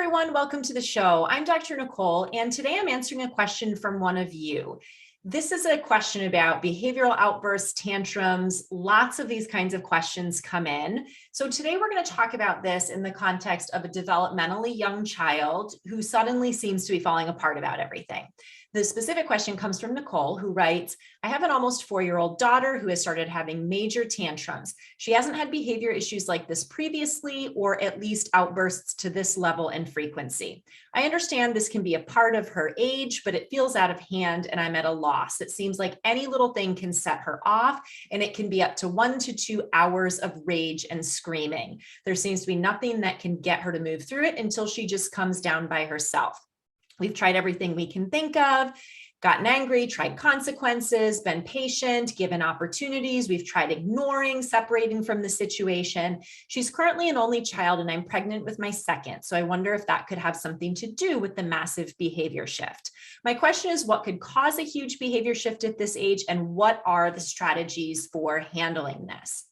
everyone. Welcome to the show. I'm Dr. Nicole, and today I'm answering a question from one of you. This is a question about behavioral outbursts, tantrums. Lots of these kinds of questions come in. So today we're going to talk about this in the context of a developmentally young child who suddenly seems to be falling apart about everything. The specific question comes from Nicole, who writes, I have an almost 4-year-old daughter who has started having major tantrums. She hasn't had behavior issues like this previously, or at least outbursts to this level and frequency. I understand this can be a part of her age, but it feels out of hand and I'm at a loss. It seems like any little thing can set her off, and it can be up to 1 to 2 hours of rage and screaming. There seems to be nothing that can get her to move through it until she just comes down by herself. We've tried everything we can think of, gotten angry, tried consequences, been patient, given opportunities. We've tried ignoring, separating from the situation. She's currently an only child and I'm pregnant with my second. So I wonder if that could have something to do with the massive behavior shift. My question is, what could cause a huge behavior shift at this age, and what are the strategies for handling this?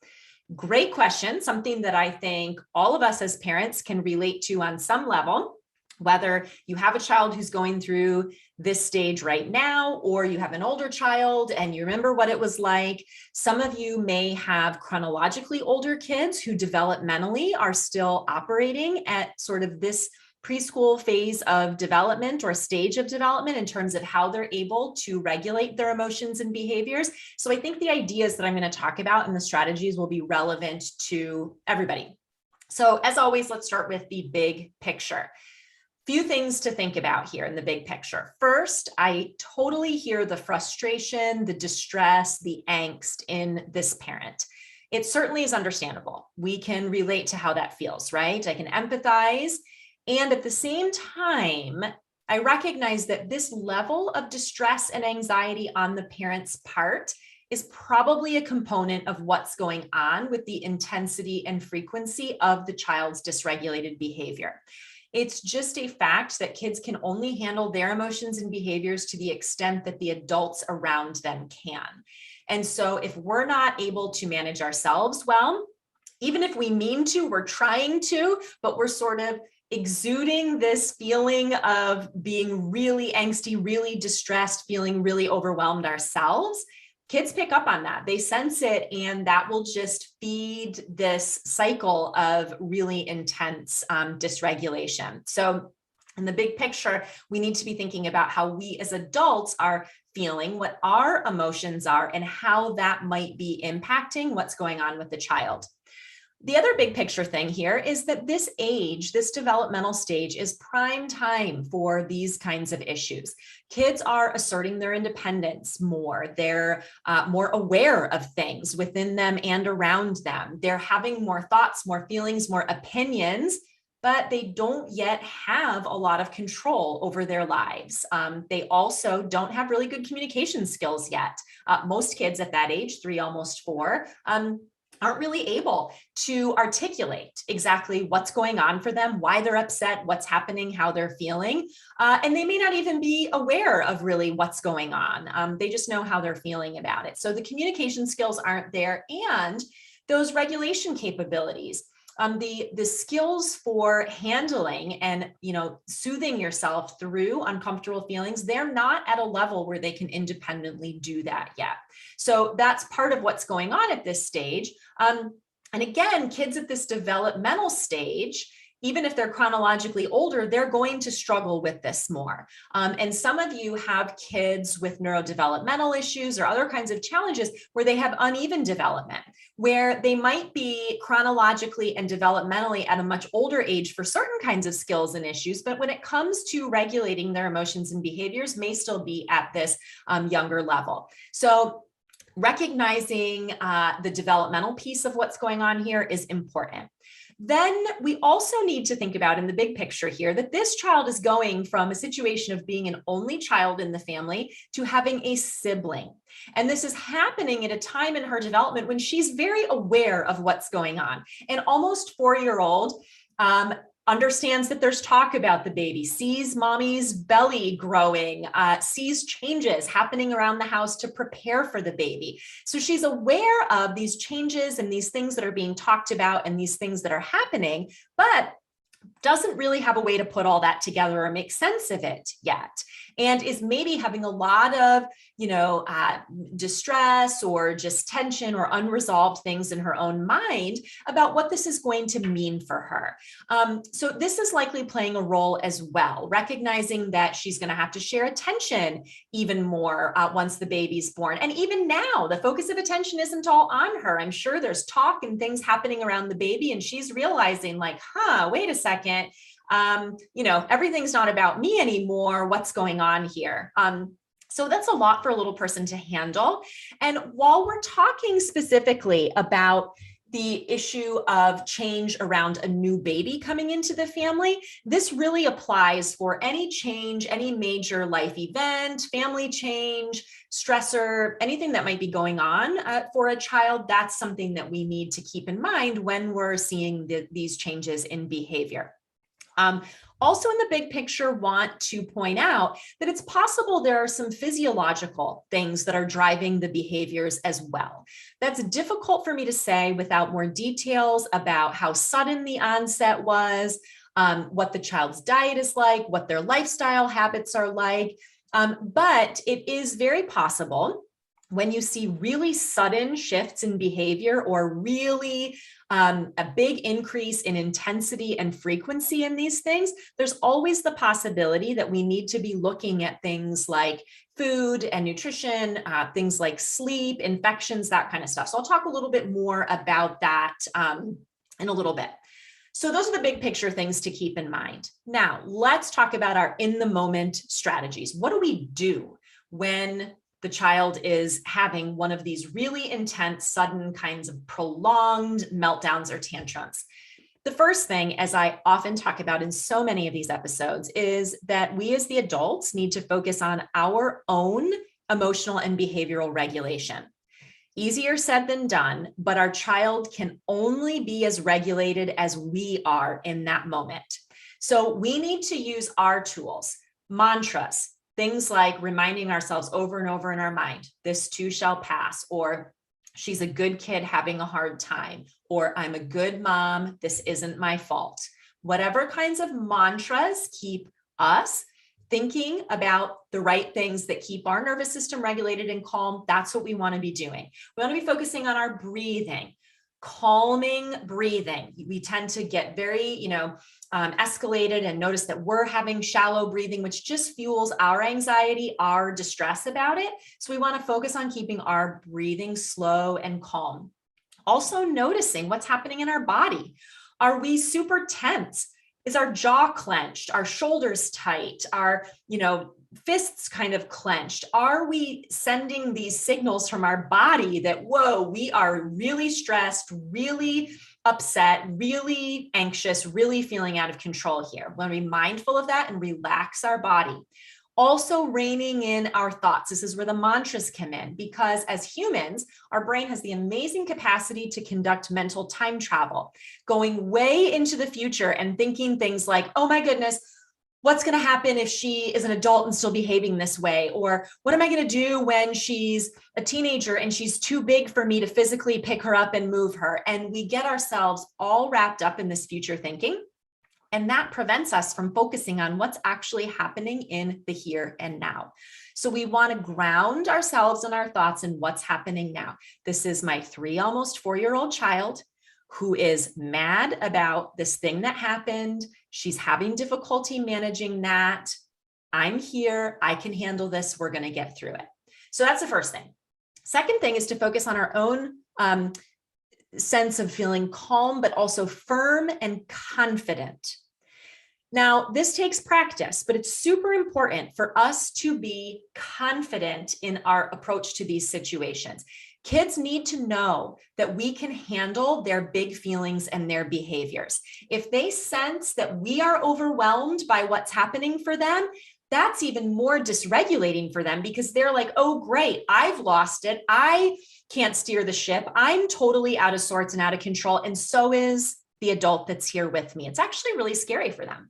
Great question, something that I think all of us as parents can relate to on some level. Whether you have a child who's going through this stage right now, or you have an older child and you remember what it was like. Some of you may have chronologically older kids who developmentally are still operating at sort of this preschool phase of development or stage of development in terms of how they're able to regulate their emotions and behaviors. So I think the ideas that I'm going to talk about and the strategies will be relevant to everybody. So as always, let's start with the big picture. Few things to think about here in the big picture. First, I totally hear the frustration, the distress, the angst in this parent. It certainly is understandable. We can relate to how that feels, right? I can empathize. And at the same time, I recognize that this level of distress and anxiety on the parent's part is probably a component of what's going on with the intensity and frequency of the child's dysregulated behavior. It's just a fact that kids can only handle their emotions and behaviors to the extent that the adults around them can. And so if we're not able to manage ourselves well, even if we mean to, we're trying to, but we're sort of exuding this feeling of being really angsty, really distressed, feeling really overwhelmed ourselves, kids pick up on that. They sense it, and that will just feed this cycle of really intense dysregulation. So in the big picture, we need to be thinking about how we as adults are feeling, what our emotions are, and how that might be impacting what's going on with the child. The other big picture thing here is that this age, this developmental stage, is prime time for these kinds of issues. Kids are asserting their independence more. They're more aware of things within them and around them. They're having more thoughts, more feelings, more opinions, but they don't yet have a lot of control over their lives. They also don't have really good communication skills yet. Most kids at that age, 3, almost 4, aren't really able to articulate exactly what's going on for them, why they're upset, what's happening, how they're feeling. And they may not even be aware of really what's going on. They just know how they're feeling about it. So the communication skills aren't there, and those regulation capabilities. The skills for handling and soothing yourself through uncomfortable feelings, they're not at a level where they can independently do that yet. So that's part of what's going on at this stage. And again, kids at this developmental stage, even if they're chronologically older, they're going to struggle with this more. And some of you have kids with neurodevelopmental issues or other kinds of challenges where they have uneven development, where they might be chronologically and developmentally at a much older age for certain kinds of skills and issues, but when it comes to regulating their emotions and behaviors, may still be at this younger level. So recognizing the developmental piece of what's going on here is important. Then we also need to think about in the big picture here that this child is going from a situation of being an only child in the family to having a sibling. And this is happening at a time in her development when she's very aware of what's going on. An almost 4-year-old understands that there's talk about the baby, sees mommy's belly growing, sees changes happening around the house to prepare for the baby. So she's aware of these changes and these things that are being talked about and these things that are happening, but doesn't really have a way to put all that together or make sense of it yet, and is maybe having a lot of, distress or just tension or unresolved things in her own mind about what this is going to mean for her. So this is likely playing a role as well, recognizing that she's going to have to share attention even more once the baby's born. And even now, the focus of attention isn't all on her. I'm sure there's talk and things happening around the baby, and she's realizing like, wait a second, everything's not about me anymore. What's going on here? So that's a lot for a little person to handle. And while we're talking specifically about the issue of change around a new baby coming into the family, this really applies for any change, any major life event, family change, stressor, anything that might be going on for a child. That's something that we need to keep in mind when we're seeing these changes in behavior. Also in the big picture, want to point out that it's possible there are some physiological things that are driving the behaviors as well. That's difficult for me to say without more details about how sudden the onset was, what the child's diet is like, what their lifestyle habits are like. But it is very possible when you see really sudden shifts in behavior or really a big increase in intensity and frequency in these things, there's always the possibility that we need to be looking at things like food and nutrition, things like sleep, infections, that kind of stuff. So I'll talk a little bit more about that in a little bit. So those are the big picture things to keep in mind. Now, let's talk about our in the moment strategies. What do we do when the child is having one of these really intense, sudden kinds of prolonged meltdowns or tantrums? The first thing, as I often talk about in so many of these episodes, is that we as the adults need to focus on our own emotional and behavioral regulation. Easier said than done, but our child can only be as regulated as we are in that moment. So we need to use our tools, mantras, things like reminding ourselves over and over in our mind, this too shall pass, or she's a good kid having a hard time, or I'm a good mom, this isn't my fault. Whatever kinds of mantras keep us thinking about the right things that keep our nervous system regulated and calm, that's what we want to be doing. We want to be focusing on our breathing, calming breathing. We tend to get very, escalated and notice that we're having shallow breathing, which just fuels our anxiety, our distress about it. So we want to focus on keeping our breathing slow and calm. Also noticing what's happening in our body. Are we super tense? Is our jaw clenched? Our shoulders tight? Our, fists kind of clenched? Are we sending these signals from our body that, whoa, we are really stressed, really upset, really anxious, really feeling out of control here? We want to be mindful of that and relax our body. Also reining in our thoughts. This is where the mantras come in, because as humans, our brain has the amazing capacity to conduct mental time travel, going way into the future and thinking things like, oh my goodness, what's going to happen if she is an adult and still behaving this way? Or what am I going to do when she's a teenager and she's too big for me to physically pick her up and move her? And we get ourselves all wrapped up in this future thinking. And that prevents us from focusing on what's actually happening in the here and now. So we want to ground ourselves and our thoughts in what's happening now. This is my 3, almost 4-year-old child who is mad about this thing that happened. She's having difficulty managing that. I'm here. I can handle this. We're going to get through it. So that's the first thing. Second thing is to focus on our own sense of feeling calm, but also firm and confident. Now, this takes practice, but it's super important for us to be confident in our approach to these situations. Kids need to know that we can handle their big feelings and their behaviors. If they sense that we are overwhelmed by what's happening for them, that's even more dysregulating for them, because they're like, oh, great, I've lost it. I can't steer the ship. I'm totally out of sorts and out of control. And so is the adult that's here with me. It's actually really scary for them.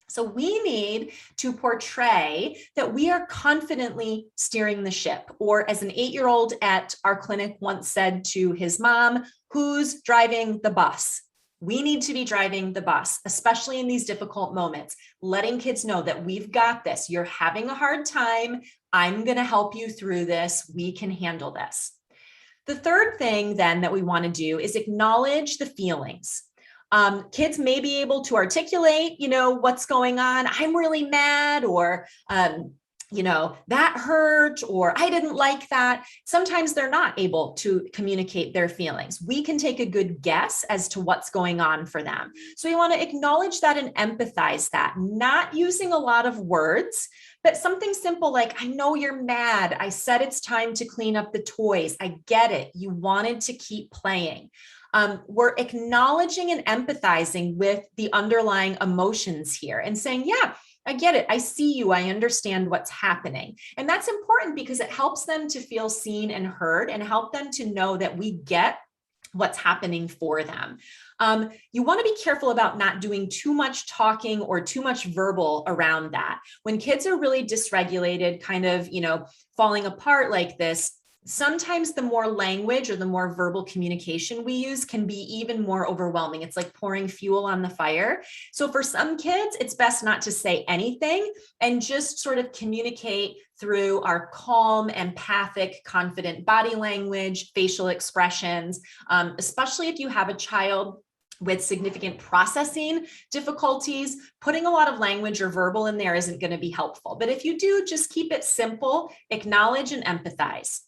So we need to portray that we are confidently steering the ship. Or as an 8-year-old at our clinic once said to his mom, who's driving the bus? We need to be driving the bus, especially in these difficult moments, letting kids know that we've got this. You're having a hard time. I'm going to help you through this. We can handle this. The third thing then that we want to do is acknowledge the feelings. Kids may be able to articulate, what's going on. I'm really mad, or, that hurt, or I didn't like that. Sometimes they're not able to communicate their feelings. We can take a good guess as to what's going on for them. So we want to acknowledge that and empathize that, not using a lot of words, but something simple like, I know you're mad. I said it's time to clean up the toys. I get it. You wanted to keep playing. We're acknowledging and empathizing with the underlying emotions here and saying, yeah, I get it. I see you. I understand what's happening. And that's important because it helps them to feel seen and heard and help them to know that we get what's happening for them. You want to be careful about not doing too much talking or too much verbal around that. When kids are really dysregulated, kind of, falling apart like this, sometimes the more language or the more verbal communication we use can be even more overwhelming. It's like pouring fuel on the fire. So for some kids, it's best not to say anything and just sort of communicate through our calm, empathic, confident body language, facial expressions, especially if you have a child with significant processing difficulties. Putting a lot of language or verbal in there isn't going to be helpful. But if you do, just keep it simple, acknowledge and empathize.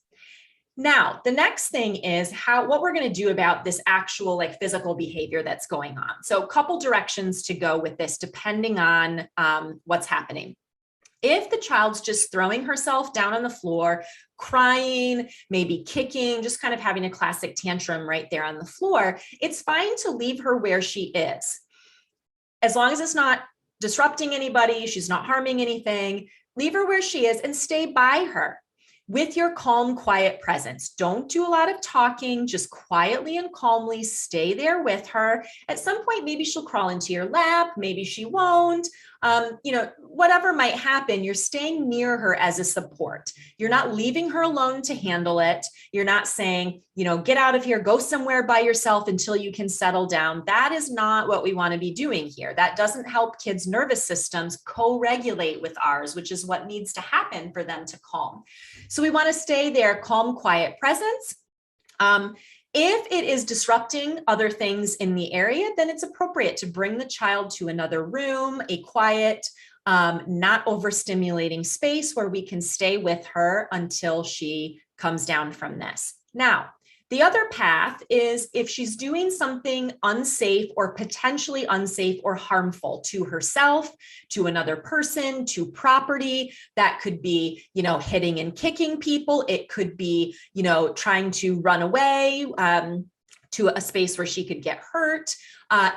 Now, the next thing is what we're going to do about this actual physical behavior that's going on. So a couple directions to go with this, depending on what's happening. If the child's just throwing herself down on the floor, crying, maybe kicking, just kind of having a classic tantrum right there on the floor, it's fine to leave her where she is. As long as it's not disrupting anybody, she's not harming anything, leave her where she is and stay by her with your calm, quiet presence. Don't do a lot of talking, just quietly and calmly stay there with her. At some point, maybe she'll crawl into your lap, maybe she won't. Whatever might happen, you're staying near her as a support. You're not leaving her alone to handle it. You're not saying, get out of here, go somewhere by yourself until you can settle down. That is not what we want to be doing here. That doesn't help kids' nervous systems co-regulate with ours, which is what needs to happen for them to calm. So we want to stay there, calm, quiet presence. If it is disrupting other things in the area, then it's appropriate to bring the child to another room, a quiet, not overstimulating space where we can stay with her until she comes down from this. Now, the other path is if she's doing something unsafe or potentially unsafe or harmful to herself, to another person, to property. That could be, hitting and kicking people. It could be, trying to run away to a space where she could get hurt.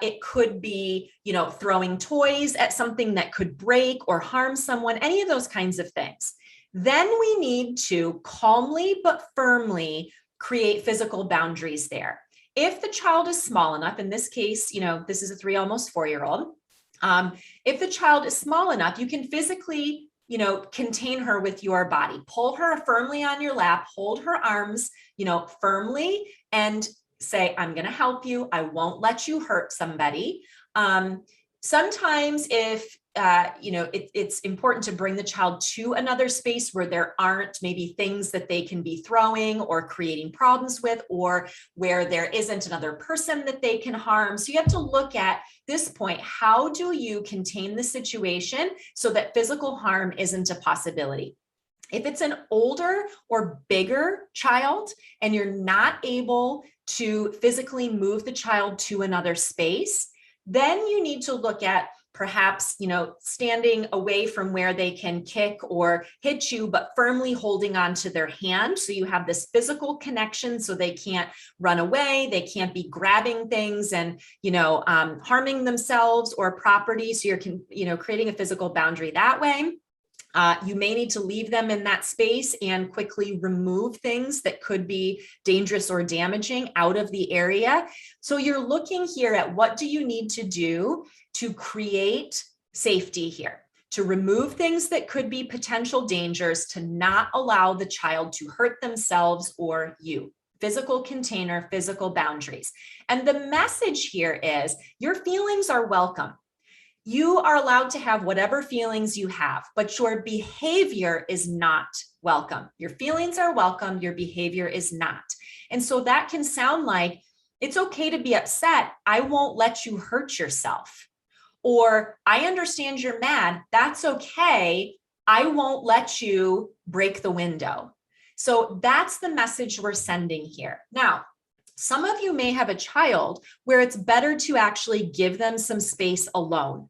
It could be, throwing toys at something that could break or harm someone, any of those kinds of things. Then we need to calmly but firmly create physical boundaries there. If the child is small enough, in this case, this is a 3, almost 4-year-old. If the child is small enough, you can physically, contain her with your body, pull her firmly on your lap, hold her arms, firmly, and say, I'm going to help you. I won't let you hurt somebody. Sometimes if, it's important to bring the child to another space where there aren't maybe things that they can be throwing or creating problems with, or where there isn't another person that they can harm. So you have to look at this point, how do you contain the situation so that physical harm isn't a possibility? If it's an older or bigger child and you're not able to physically move the child to another space, then you need to look at perhaps, standing away from where they can kick or hit you, but firmly holding onto their hand. So you have this physical connection so they can't run away. They can't be grabbing things and, harming themselves or property. So you're, creating a physical boundary that way. You may need to leave them in that space and quickly remove things that could be dangerous or damaging out of the area. So you're looking here at what do you need to do to create safety here, to remove things that could be potential dangers, to not allow the child to hurt themselves or you. physical container, physical boundaries. And the message here is your feelings are welcome. You are allowed to have whatever feelings you have, but your behavior is not welcome. Your feelings are welcome, your behavior is not. And so that can sound like, it's okay to be upset. I won't let you hurt yourself. Or I understand you're mad. That's okay. I won't let you break the window. So that's the message we're sending here. Now, some of you may have a child where it's better to actually give them some space alone.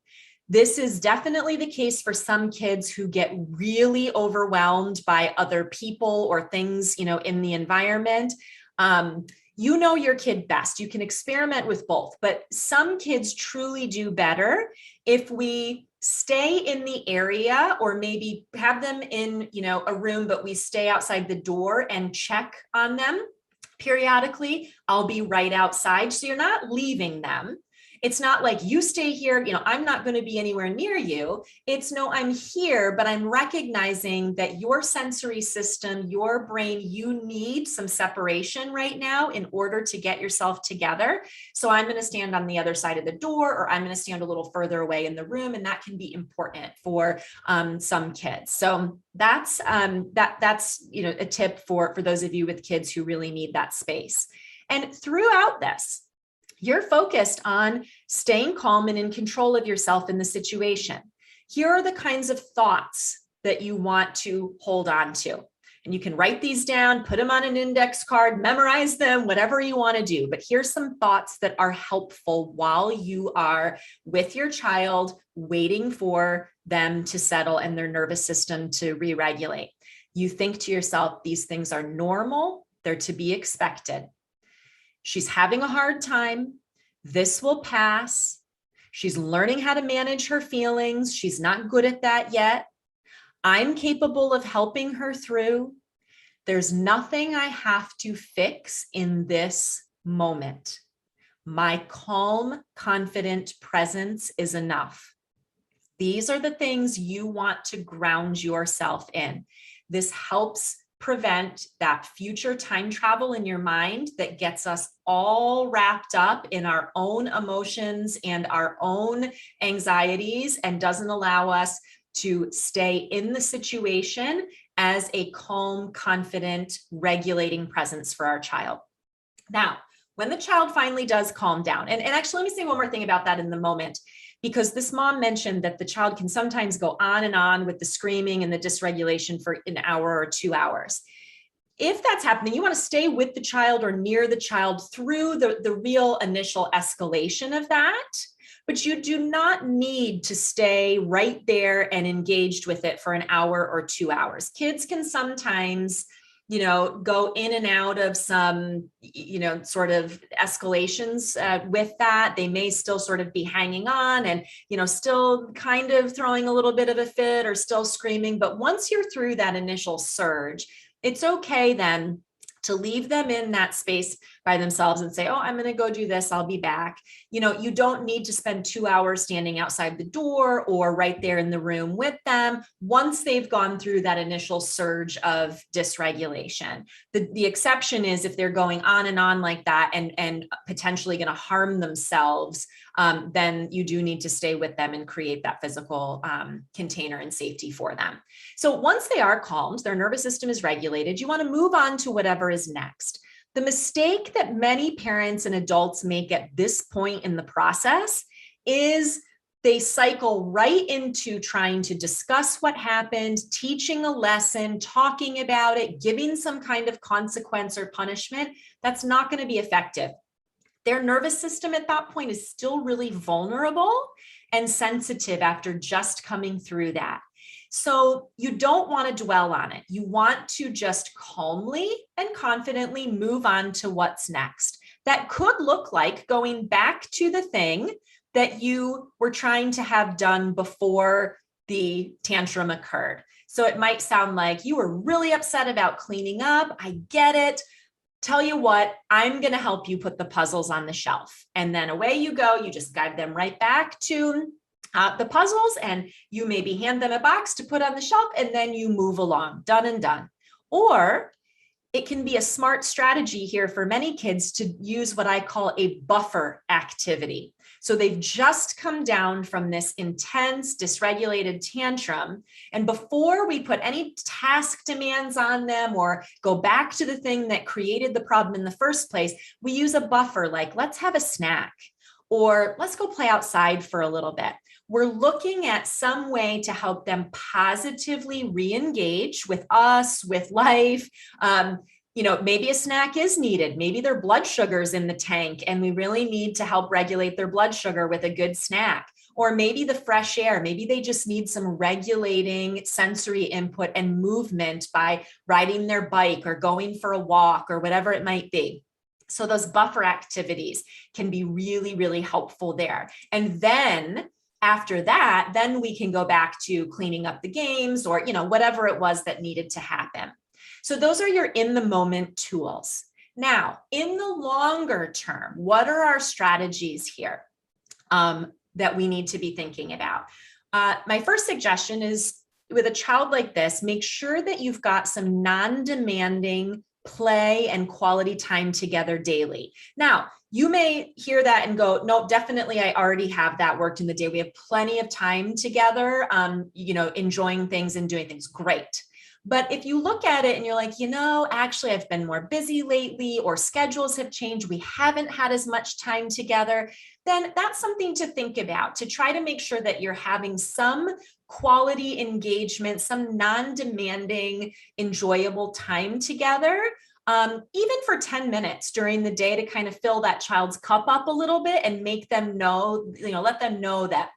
This is definitely the case for some kids who get really overwhelmed by other people or things, in the environment. You know your kid best. You can experiment with both, but some kids truly do better if we stay in the area, or maybe have them in, a room, but we stay outside the door and check on them periodically. I'll be right outside. So you're not leaving them. It's not like you stay here, I'm not going to be anywhere near you. It's no, I'm here, but I'm recognizing that your sensory system, your brain, you need some separation right now in order to get yourself together. So I'm going to stand on the other side of the door, or I'm going to stand a little further away in the room. And that can be important for some kids. So that's a tip for those of you with kids who really need that space. And throughout this, you're focused on staying calm and in control of yourself in the situation. Here are the kinds of thoughts that you want to hold on to. And you can write these down, put them on an index card, memorize them, whatever you want to do. But here's some thoughts that are helpful while you are with your child, waiting for them to settle and their nervous system to re-regulate. You think to yourself, these things are normal, they're to be expected. She's having a hard time. This will pass. She's learning how to manage her feelings. She's not good at that yet. I'm capable of helping her through. There's nothing I have to fix in this moment. My calm, confident presence is enough. These are the things you want to ground yourself in. This helps prevent that future time travel in your mind that gets us all wrapped up in our own emotions and our own anxieties, and doesn't allow us to stay in the situation as a calm, confident, regulating presence for our child. Now, when the child finally does calm down, and actually, let me say one more thing about that in the moment, because this mom mentioned that the child can sometimes go on and on with the screaming and the dysregulation for an hour or 2 hours. If that's happening, you want to stay with the child or near the child through the real initial escalation of that, but you do not need to stay right there and engaged with it for an hour or 2 hours. Kids can sometimes go in and out of some, sort of escalations with that. They may still sort of be hanging on and, still kind of throwing a little bit of a fit or still screaming. But once you're through that initial surge, it's okay then to leave them in that space by themselves and say, oh, I'm going to go do this. I'll be back. You don't need to spend 2 hours standing outside the door or right there in the room with them once they've gone through that initial surge of dysregulation. The exception is if they're going on and on like that and potentially going to harm themselves, then you do need to stay with them and create that physical container and safety for them. So once they are calmed, their nervous system is regulated, you want to move on to whatever is next. The mistake that many parents and adults make at this point in the process is they cycle right into trying to discuss what happened, teaching a lesson, talking about it, giving some kind of consequence or punishment. That's not going to be effective. Their nervous system at that point is still really vulnerable and sensitive after just coming through that. So you don't want to dwell on it. You want to just calmly and confidently move on to what's next. That could look like going back to the thing that you were trying to have done before the tantrum occurred. So it might sound like you were really upset about cleaning up. I get it. Tell you what, I'm going to help you put the puzzles on the shelf. And then away you go. You just guide them right back to the puzzles, and you maybe hand them a box to put on the shelf, and then you move along, done and done. Or it can be a smart strategy here for many kids to use what I call a buffer activity. So they've just come down from this intense, dysregulated tantrum. And before we put any task demands on them or go back to the thing that created the problem in the first place, we use a buffer like, let's have a snack, or let's go play outside for a little bit. We're looking at some way to help them positively re-engage with us, with life. Maybe a snack is needed. Maybe their blood sugar's in the tank and we really need to help regulate their blood sugar with a good snack. Or maybe the fresh air, maybe they just need some regulating sensory input and movement by riding their bike or going for a walk or whatever it might be. So those buffer activities can be really, really helpful there. And then after that, then we can go back to cleaning up the games or, whatever it was that needed to happen. So those are your in the moment tools. Now, in the longer term, what are our strategies here that we need to be thinking about? My first suggestion is with a child like this, make sure that you've got some non-demanding play and quality time together daily. Now, you may hear that and go, no, definitely, I already have that worked in the day. We have plenty of time together, enjoying things and doing things. Great. But if you look at it and you're like, actually, I've been more busy lately, or schedules have changed, we haven't had as much time together, then that's something to think about, to try to make sure that you're having some quality engagement, some non-demanding, enjoyable time together. Even for 10 minutes during the day to kind of fill that child's cup up a little bit and make them know, let them know that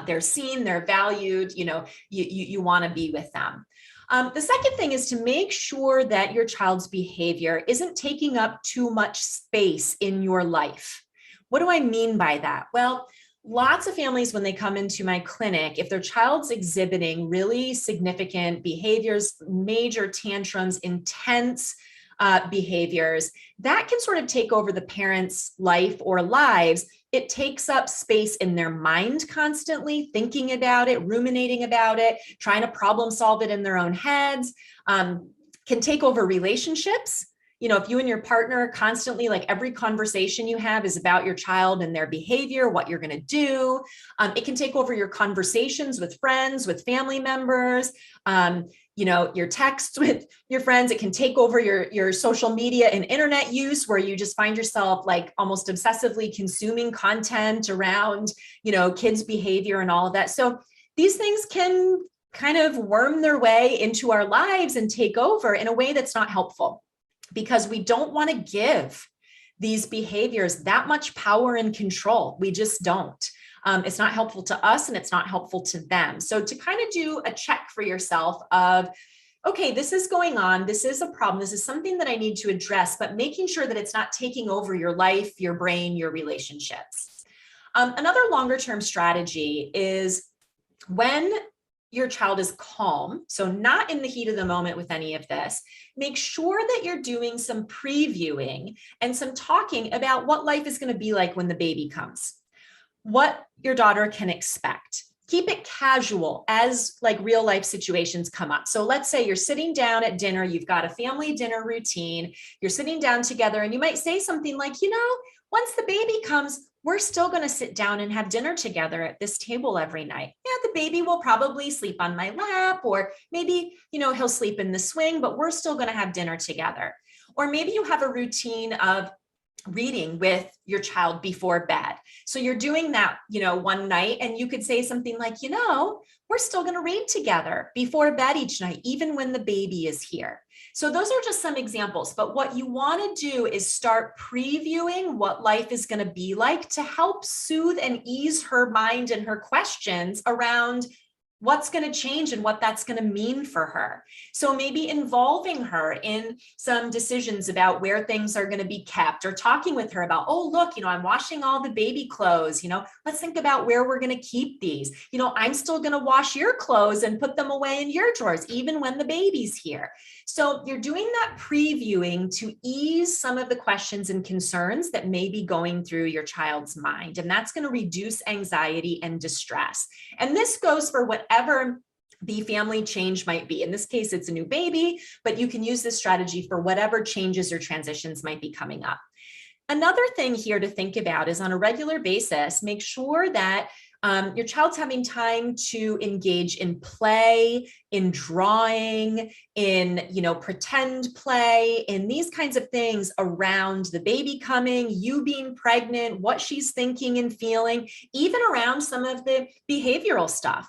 they're seen, they're valued, you want to be with them. The second thing is to make sure that your child's behavior isn't taking up too much space in your life. What do I mean by that? Well, lots of families, when they come into my clinic, if their child's exhibiting really significant behaviors, major tantrums, intense behaviors, that can sort of take over the parent's life or lives. It takes up space in their mind constantly, thinking about it, ruminating about it, trying to problem solve it in their own heads, can take over relationships. If you and your partner constantly, like every conversation you have is about your child and their behavior, what you're going to do, it can take over your conversations with friends, with family members, your texts with your friends. It can take over your social media and internet use, where you just find yourself like almost obsessively consuming content around, kids' behavior and all of that. So these things can kind of worm their way into our lives and take over in a way that's not helpful, because we don't want to give these behaviors that much power and control. We just don't. It's not helpful to us and it's not helpful to them. So to kind of do a check for yourself of, okay, this is going on. This is a problem. This is something that I need to address, but making sure that it's not taking over your life, your brain, your relationships. Another longer term strategy is when your child is calm, so not in the heat of the moment with any of this, make sure that you're doing some previewing and some talking about what life is going to be like when the baby comes, what your daughter can expect. Keep it casual as like real life situations come up. So let's say you're sitting down at dinner, you've got a family dinner routine, you're sitting down together, and you might say something like, once the baby comes, we're still going to sit down and have dinner together at this table every night. Yeah, the baby will probably sleep on my lap, or maybe, he'll sleep in the swing, but we're still going to have dinner together. Or maybe you have a routine of reading with your child before bed. So you're doing that, one night, and you could say something like, we're still going to read together before bed each night, even when the baby is here. So those are just some examples, but what you want to do is start previewing what life is going to be like to help soothe and ease her mind and her questions around what's going to change and what that's going to mean for her. So maybe involving her in some decisions about where things are going to be kept, or talking with her about, oh, look, I'm washing all the baby clothes, let's think about where we're going to keep these. I'm still going to wash your clothes and put them away in your drawers, even when the baby's here. So you're doing that previewing to ease some of the questions and concerns that may be going through your child's mind. And that's going to reduce anxiety and distress. And this goes for whatever the family change might be. In this case, it's a new baby, but you can use this strategy for whatever changes or transitions might be coming up. Another thing here to think about is on a regular basis, make sure that your child's having time to engage in play, in drawing, in, pretend play, in these kinds of things around the baby coming, you being pregnant, what she's thinking and feeling, even around some of the behavioral stuff.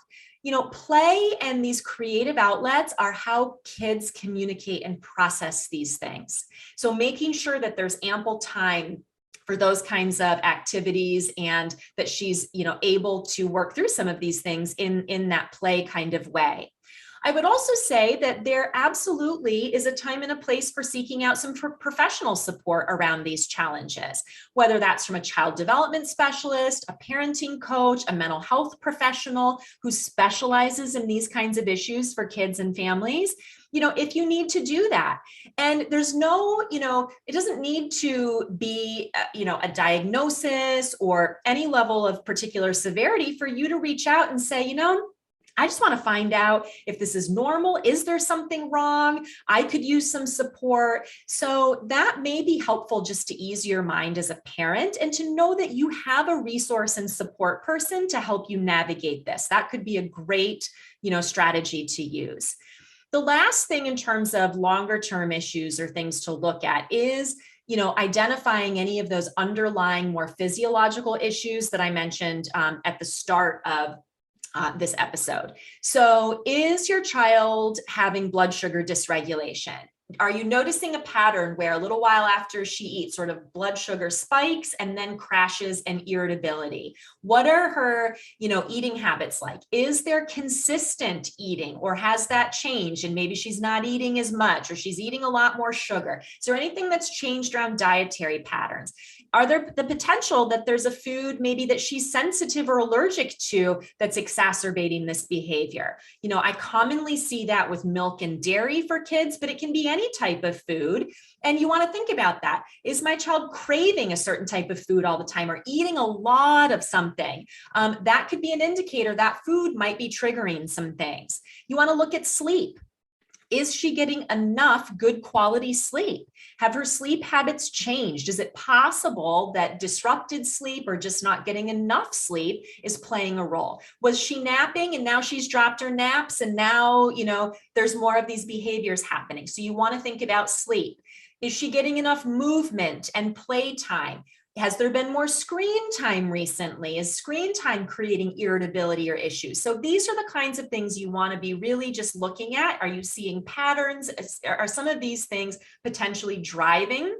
Play and these creative outlets are how kids communicate and process these things. So making sure that there's ample time for those kinds of activities and that she's, able to work through some of these things in that play kind of way. I would also say that there absolutely is a time and a place for seeking out some professional support around these challenges, whether that's from a child development specialist, a parenting coach, a mental health professional who specializes in these kinds of issues for kids and families. If you need to do that. And there's no, it doesn't need to be, a diagnosis or any level of particular severity for you to reach out and say, I just want to find out if this is normal. Is there something wrong? I could use some support. So that may be helpful just to ease your mind as a parent and to know that you have a resource and support person to help you navigate this. That could be a great, strategy to use. The last thing in terms of longer term issues or things to look at is, identifying any of those underlying more physiological issues that I mentioned at the start of this episode. So is your child having blood sugar dysregulation? Are you noticing a pattern where a little while after she eats, sort of blood sugar spikes and then crashes and irritability? What are her, eating habits like? Is there consistent eating, or has that changed and maybe she's not eating as much, or she's eating a lot more sugar? Is there anything that's changed around dietary patterns? Are there the potential that there's a food maybe that she's sensitive or allergic to that's exacerbating this behavior? I commonly see that with milk and dairy for kids, but it can be any type of food. And you want to think about that. Is my child craving a certain type of food all the time or eating a lot of something? That could be an indicator that food might be triggering some things. You want to look at sleep. Is she getting enough good quality sleep? Have her sleep habits changed? Is it possible that disrupted sleep or just not getting enough sleep is playing a role? Was she napping and now she's dropped her naps and now, there's more of these behaviors happening? So you want to think about sleep. Is she getting enough movement and playtime? Has there been more screen time recently? Is screen time creating irritability or issues? So these are the kinds of things you want to be really just looking at. Are you seeing patterns? Are some of these things potentially driving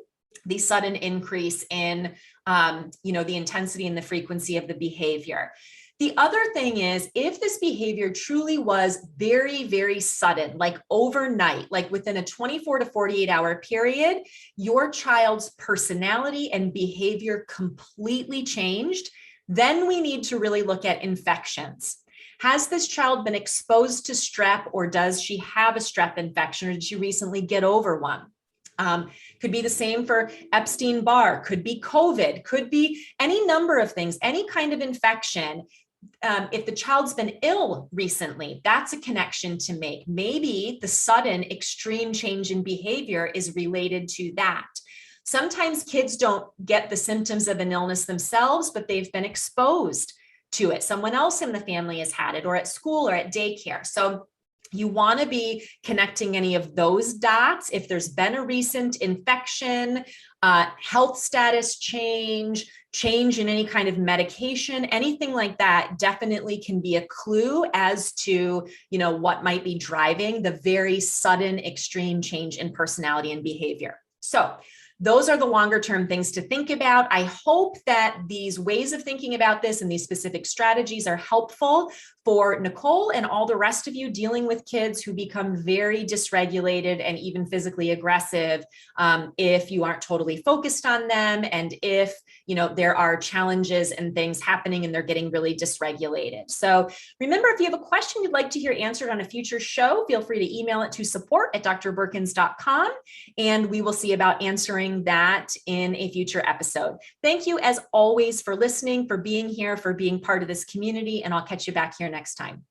the sudden increase in, the intensity and the frequency of the behavior? The other thing is, if this behavior truly was very, very sudden, like overnight, like within a 24 to 48 hour period, your child's personality and behavior completely changed, then we need to really look at infections. Has this child been exposed to strep, or does she have a strep infection, or did she recently get over one? Could be the same for Epstein-Barr, could be COVID, could be any number of things, any kind of infection. If the child's been ill recently, that's a connection to make. Maybe the sudden extreme change in behavior is related to that. Sometimes kids don't get the symptoms of an illness themselves, but they've been exposed to it. Someone else in the family has had it, or at school or at daycare. So you want to be connecting any of those dots. If there's been a recent infection, health status change in any kind of medication, anything like that definitely can be a clue as to, what might be driving the very sudden extreme change in personality and behavior. So those are the longer term things to think about. I hope that these ways of thinking about this and these specific strategies are helpful for Nicole and all the rest of you dealing with kids who become very dysregulated and even physically aggressive if you aren't totally focused on them, and if there are challenges and things happening and they're getting really dysregulated. So remember, if you have a question you'd like to hear answered on a future show, feel free to email it to support@drbeurkens.com, and we will see about answering that in a future episode. Thank you as always for listening, for being here, for being part of this community, and I'll catch you back here next time.